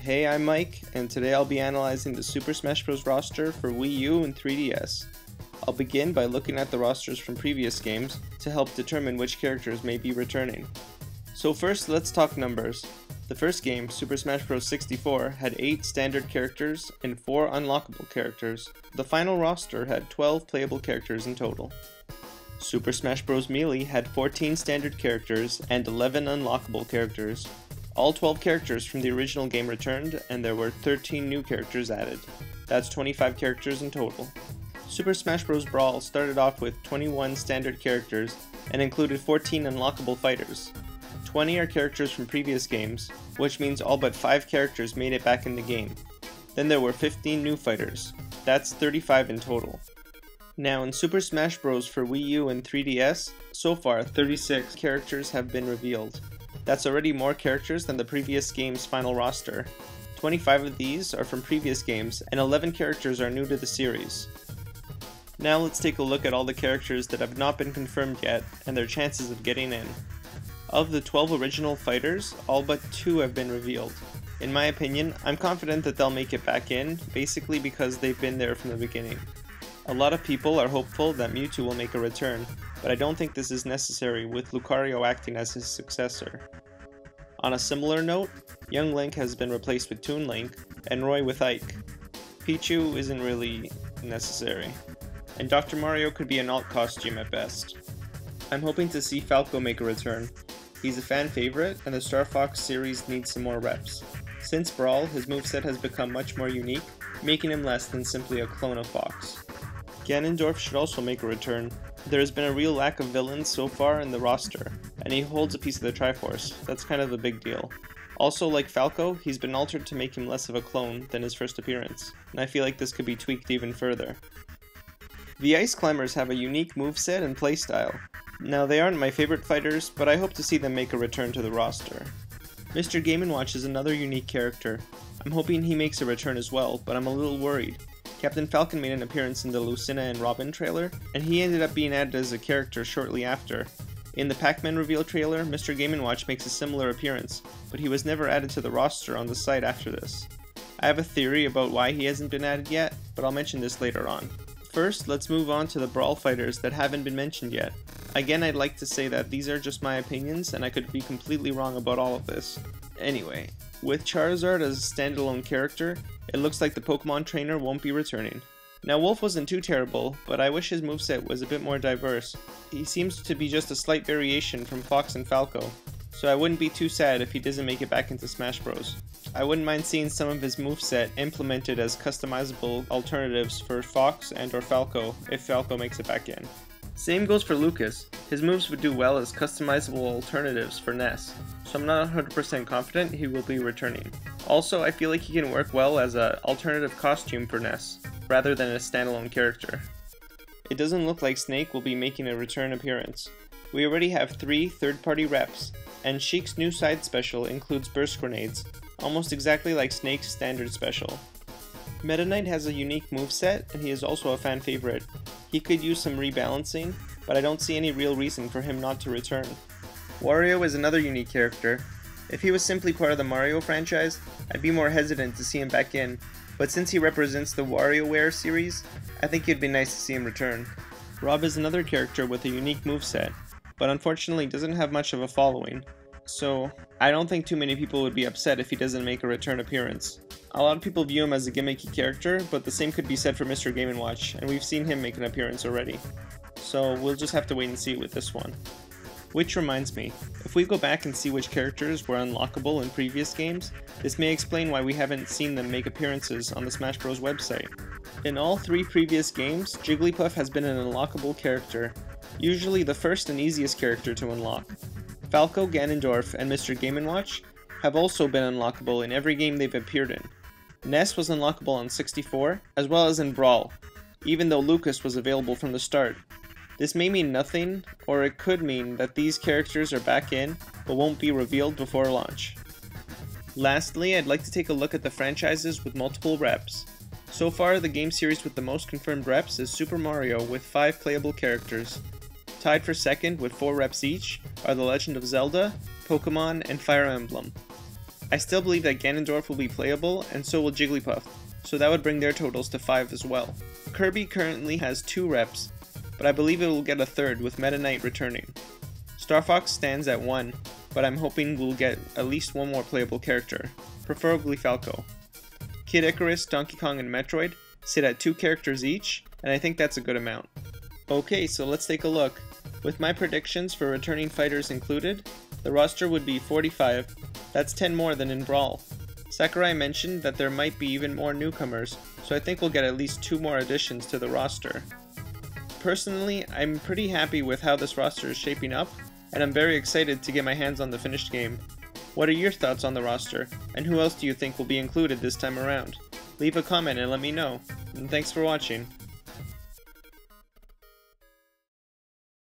Hey, I'm Mike, and today I'll be analyzing the Super Smash Bros. Roster for Wii U and 3DS. I'll begin by looking at the rosters from previous games to help determine which characters may be returning. So first, let's talk numbers. The first game, Super Smash Bros. 64, had 8 standard characters and 4 unlockable characters. The final roster had 12 playable characters in total. Super Smash Bros. Melee had 14 standard characters and 11 unlockable characters. All 12 characters from the original game returned, and there were 13 new characters added. That's 25 characters in total. Super Smash Bros. Brawl started off with 21 standard characters and included 14 unlockable fighters. 20 are characters from previous games, which means all but 5 characters made it back in the game. Then there were 15 new fighters. That's 35 in total. Now in Super Smash Bros. For Wii U and 3DS, so far 36 characters have been revealed. That's already more characters than the previous game's final roster. 25 of these are from previous games, and 11 characters are new to the series. Now let's take a look at all the characters that have not been confirmed yet, and their chances of getting in. Of the 12 original fighters, all but 2 have been revealed. In my opinion, I'm confident that they'll make it back in, basically because they've been there from the beginning. A lot of people are hopeful that Mewtwo will make a return, but I don't think this is necessary with Lucario acting as his successor. On a similar note, Young Link has been replaced with Toon Link, and Roy with Ike. Pichu isn't really necessary, and Dr. Mario could be an alt costume at best. I'm hoping to see Falco make a return. He's a fan favorite, and the Star Fox series needs some more reps. Since Brawl, his moveset has become much more unique, making him less than simply a clone of Fox. Ganondorf should also make a return. There has been a real lack of villains so far in the roster, and he holds a piece of the Triforce. That's kind of a big deal. Also, like Falco, he's been altered to make him less of a clone than his first appearance, and I feel like this could be tweaked even further. The Ice Climbers have a unique moveset and playstyle. Now, they aren't my favorite fighters, but I hope to see them make a return to the roster. Mr. Game & Watch is another unique character. I'm hoping he makes a return as well, but I'm a little worried. Captain Falcon made an appearance in the Lucina and Robin trailer, and he ended up being added as a character shortly after. In the Pac-Man reveal trailer, Mr. Game & Watch makes a similar appearance, but he was never added to the roster on the site after this. I have a theory about why he hasn't been added yet, but I'll mention this later on. First, let's move on to the Brawl fighters that haven't been mentioned yet. Again, I'd like to say that these are just my opinions, and I could be completely wrong about all of this. Anyway, with Charizard as a standalone character, it looks like the Pokemon trainer won't be returning. Now Wolf wasn't too terrible, but I wish his moveset was a bit more diverse. He seems to be just a slight variation from Fox and Falco, so I wouldn't be too sad if he doesn't make it back into Smash Bros. I wouldn't mind seeing some of his moveset implemented as customizable alternatives for Fox and or Falco if Falco makes it back in. Same goes for Lucas. His moves would do well as customizable alternatives for Ness, so I'm not 100% confident he will be returning. Also, I feel like he can work well as an alternative costume for Ness, rather than a standalone character. It doesn't look like Snake will be making a return appearance. We already have 3 third-party reps, and Sheik's new side special includes burst grenades, almost exactly like Snake's standard special. Meta Knight has a unique moveset, and he is also a fan favorite. He could use some rebalancing, but I don't see any real reason for him not to return. Wario is another unique character. If he was simply part of the Mario franchise, I'd be more hesitant to see him back in, but since he represents the WarioWare series, I think it'd be nice to see him return. Rob is another character with a unique moveset, but unfortunately doesn't have much of a following, so I don't think too many people would be upset if he doesn't make a return appearance. A lot of people view him as a gimmicky character, but the same could be said for Mr. Game & Watch, and we've seen him make an appearance already. So we'll just have to wait and see with this one. Which reminds me, if we go back and see which characters were unlockable in previous games, this may explain why we haven't seen them make appearances on the Smash Bros. Website. In all 3 previous games, Jigglypuff has been an unlockable character, usually the first and easiest character to unlock. Falco, Ganondorf, and Mr. Game & Watch have also been unlockable in every game they've appeared in. Ness was unlockable on 64, as well as in Brawl, even though Lucas was available from the start. This may mean nothing, or it could mean that these characters are back in, but won't be revealed before launch. Lastly, I'd like to take a look at the franchises with multiple reps. So far, the game series with the most confirmed reps is Super Mario with 5 playable characters. Tied for second with 4 reps each are The Legend of Zelda, Pokemon, and Fire Emblem. I still believe that Ganondorf will be playable, and so will Jigglypuff, so that would bring their totals to 5 as well. Kirby currently has 2 reps, but I believe it will get a third with Meta Knight returning. Star Fox stands at 1, but I'm hoping we'll get at least one more playable character, preferably Falco. Kid Icarus, Donkey Kong, and Metroid sit at 2 characters each, and I think that's a good amount. Okay, so let's take a look. With my predictions for returning fighters included, the roster would be 45, that's 10 more than in Brawl. Sakurai mentioned that there might be even more newcomers, so I think we'll get at least 2 more additions to the roster. Personally, I'm pretty happy with how this roster is shaping up, and I'm very excited to get my hands on the finished game. What are your thoughts on the roster, and who else do you think will be included this time around? Leave a comment and let me know, and thanks for watching.